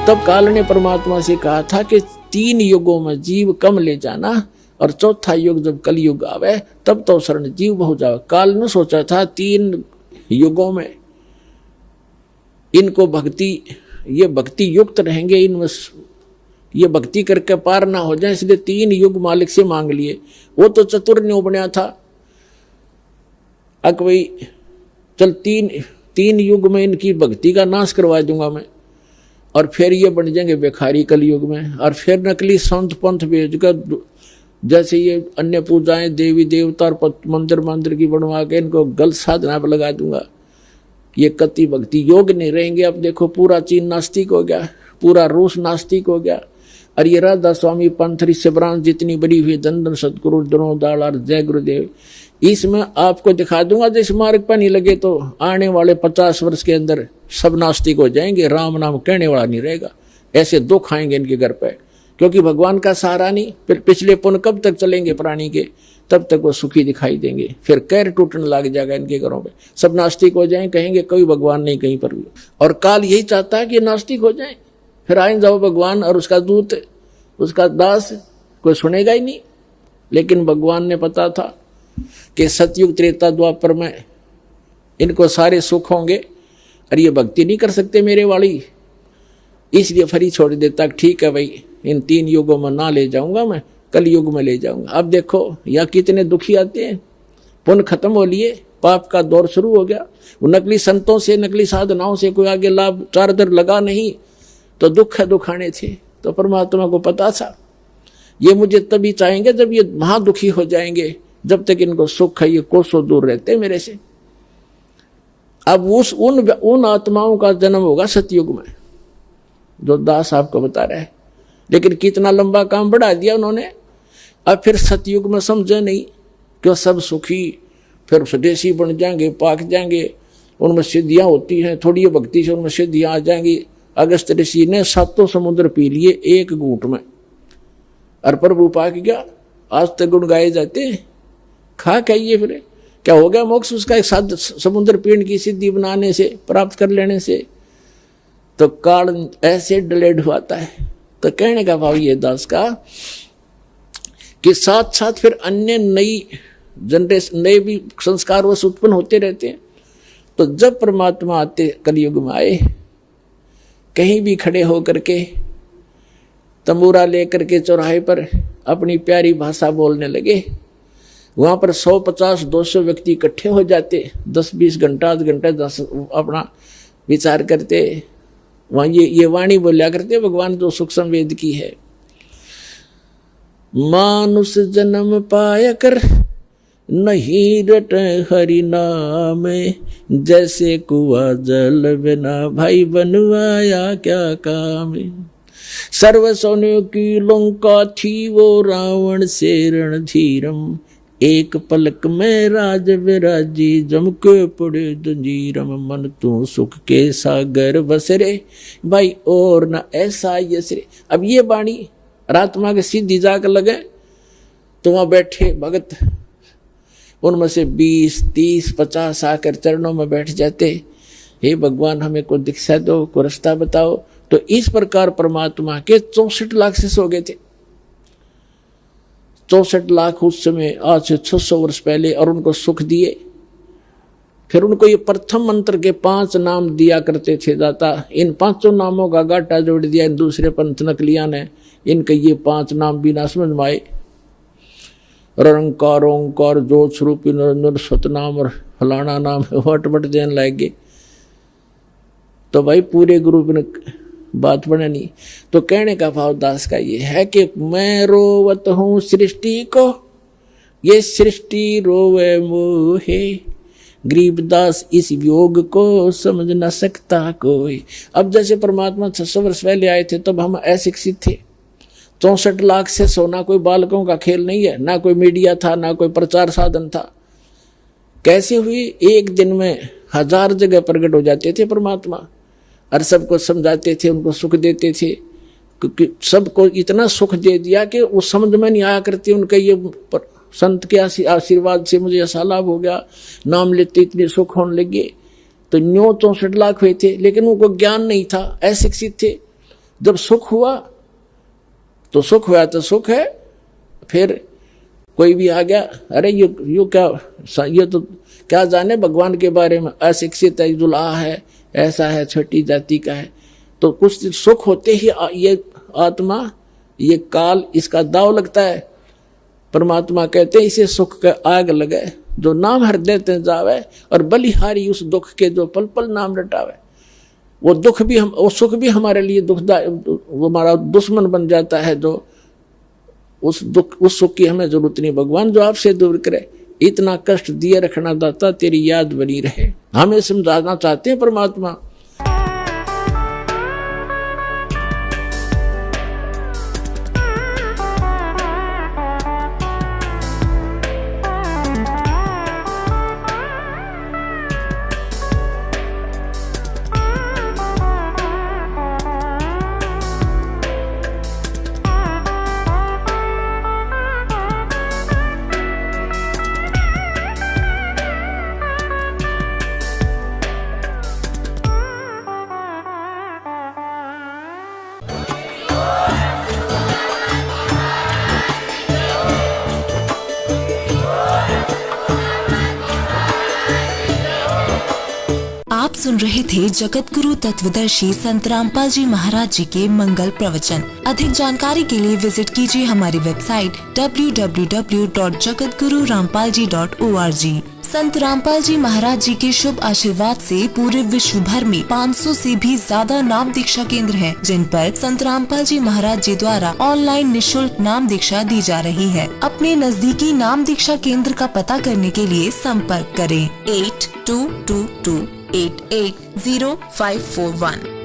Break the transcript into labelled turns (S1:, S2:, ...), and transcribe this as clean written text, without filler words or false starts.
S1: तब काल ने परमात्मा से कहा था कि 3 युगों में जीव कम ले जाना, और चौथा युग जब कलयुग आवे तब तो शरण जीव हो जावे। काल ने सोचा था 3 युगों में इनको भक्ति, ये भक्ति युक्त रहेंगे, इनमें ये भक्ति करके पार ना हो जाए, इसलिए 3 युग मालिक से मांग लिए। वो तो चतुर न्यू बना था, अक भाई चल 3 युग में इनकी भक्ति का नाश करवा दूंगा मैं, और फिर ये बन जाएंगे भिखारी कलयुग में, और फिर नकली संत पंथ भेजकर जैसे ये अन्य पूजाएं देवी देवता और मंदिर की बनवा के इनको गलत साधना पर लगा दूंगा। ये कति भक्ति योग नहीं रहेंगे। अब देखो पूरा चीन नास्तिक हो गया, पूरा रूस नास्तिक हो गया, और ये राधा स्वामी पंथ ऋषभरांश जितनी बड़ी हुई दंदन सदगुरु दनोदाल और जय गुरुदेव, इसमें आपको दिखा दूंगा। जिस मार्ग पर नहीं लगे तो आने वाले 50 वर्ष के अंदर सब नास्तिक हो जाएंगे, राम नाम कहने वाला नहीं रहेगा। ऐसे दुख आएंगे इनके घर पे, क्योंकि भगवान का सहारा नहीं। फिर पिछले पुण्य कब तक चलेंगे प्राणी के, तब तक वो सुखी दिखाई देंगे। फिर कैर टूटने लग जाएगा इनके घरों पे, सब नास्तिक हो जाएं, कहेंगे कोई भगवान नहीं कहीं पर भी। और काल यही चाहता है कि नास्तिक हो जाएं, फिर आए जाओ भगवान और उसका दूत, उसका दास, कोई सुनेगा ही नहीं। लेकिन भगवान ने पता था कि सतयुग त्रेता द्वापर में इनको सारे सुख होंगे, और ये भक्ति नहीं कर सकते मेरे वाली, इसलिए फरी छोड़ देता। ठीक है भाई, इन 3 युगों में ना ले जाऊंगा मैं, कल युग में ले जाऊंगा। अब देखो यहाँ कितने दुखी आते हैं, पुण्य खत्म हो लिए, पाप का दौर शुरू हो गया। वो नकली संतों से, नकली साधनाओं से कोई आगे लाभ चारदर लगा नहीं, तो दुख है दुखाने थे। तो परमात्मा को पता था ये मुझे तभी चाहेंगे जब ये महादुखी हो जाएंगे, जब तक इनको सुख है ये कोसों दूर रहते मेरे से। अब उन आत्माओं का जन्म होगा सतयुग में, जो दास आपको बता रहा है। लेकिन कितना लंबा काम बढ़ा दिया उन्होंने। अब फिर सतयुग में समझे नहीं कि सब सुखी फिर स्वदेशी बन जाएंगे, पाक जाएंगे, उनमें सिद्धियां होती हैं, थोड़ी भक्ति से उनमें सिद्धियां आ जाएंगी। अगस्त ऋषि ने 7 समुद्र पी लिए एक घूंट में, और प्रभु पाक गया। आज तक गुण गाए जाते हैं, खा खाइए फिर क्या हो गया मोक्ष उसका, एक 7 समुद्र पीने की सिद्धि बनाने से, प्राप्त कर लेने से। तो काल ऐसे डिलेड हुआता है। तो कहने का भाव ये दास का कि साथ साथ फिर अन्य नई जनरेशन, नए भी संस्कार वश उत्पन्न होते रहते हैं। तो जब परमात्मा आते कलयुग में आए, कहीं भी खड़े होकर के तंबूरा लेकर के चौराहे पर अपनी प्यारी भाषा बोलने लगे, वहां पर 150-200 व्यक्ति इकट्ठे हो जाते, 10-20 घंटा, आध घंटा अपना विचार करते। वहां ये वाणी बोलिया करते भगवान जो सुख संवेद की है। मानुष जन्म पाया कर नहीं रट हरि नाम, जैसे कुआं जल बिना भाई बनवाया क्या काम। सर्व सोने की लंका थी वो रावण से रणधीरम, एक पलक में राज विराजी जम के पड़े जंजीरम। मन तू सुख के सागर बसरे भाई और न ऐसा यसरे। अब ये वाणी रात्मा के सीधी जाकर लगे तो वहां बैठे भगत, उनमें से 20, 30, 50 आकर चरणों में बैठ जाते। हे भगवान हमें को दीक्षा दो, को रास्ता बताओ। तो इस प्रकार परमात्मा के 64 लाख शिष्य हो गए थे। 64 लाख उस समय, आज से 600 वर्ष पहले, और उनको सुख दिए। फिर उनको ये प्रथम मंत्र के 5 नाम दिया करते थे दाता। इन 5 नामों का गाटा जोड़ दिया इन दूसरे पंथ नकलिया ने। इनके ये 5 नाम बिना समझ में आए, रंकार ओंकार ज्योत स्वरूप निरंजन सतनाम और फलाना नाम वट देने लगे। तो भाई पूरे ग्रुप ने बात बने नहीं। तो कहने का भाव दास का ये है कि मैं रोवत हूँ सृष्टि को, ये सृष्टि रोवे मोहे, गरीबदास इस योग को समझ न सकता कोई। अब जैसे परमात्मा 600 वर्ष पहले आए थे तब हम अशिक्षित थे। 64 लाख से सोना कोई बालकों का खेल नहीं है, ना कोई मीडिया था, ना कोई प्रचार साधन था। कैसे हुई, एक दिन में 1000 जगह प्रकट हो जाते थे परमात्मा, और सबको समझाते थे, उनको सुख देते थे। क्योंकि सबको इतना सुख दे दिया कि वो समझ में नहीं आया करते। उनके ये संत के आशीर्वाद से मुझे ऐसा लाभ हो गया, नाम लेते इतने सुख होने लगे। तो 64 लाख हुए थे, लेकिन उनको ज्ञान नहीं था, अशिक्षित थे। जब सुख हुआ तो सुख हुआ तो सुख है, फिर कोई भी आ गया, अरे ये क्या, ये तो क्या जाने भगवान के बारे में, अशिक्षित है, दुल्हा है, ऐसा है, छोटी जाति का है। तो कुछ सुख होते ही ये आत्मा, ये काल, इसका दाव लगता है। परमात्मा कहते हैं इसे सुख का आग लगे, जो नाम हृदय ते जावे, और बलिहारी उस दुख के जो पल पल नाम रटावे। वो दुख भी वो सुख भी हमारे लिए दुखदायक, वो हमारा दुश्मन बन जाता है। जो उस सुख की हमें जरूरत नहीं, भगवान जो आपसे दूर करे। इतना कष्ट दिए रखना दाता, तेरी याद बनी रहे, हमें समझाना चाहते हैं परमात्मा।
S2: आप सुन रहे थे जगत गुरु तत्वदर्शी संत रामपाल जी महाराज जी के मंगल प्रवचन। अधिक जानकारी के लिए विजिट कीजिए हमारी वेबसाइट www.jagatgururampalji.org। संत रामपाल जी महाराज जी के शुभ आशीर्वाद से पूरे विश्व भर में 500 से भी ज्यादा नाम दीक्षा केंद्र हैं, जिन पर संत रामपाल जी महाराज जी द्वारा ऑनलाइन निशुल्क नाम दीक्षा दी जा रही है। अपने नजदीकी नाम दीक्षा केंद्र का पता करने के लिए संपर्क करें 8222880541।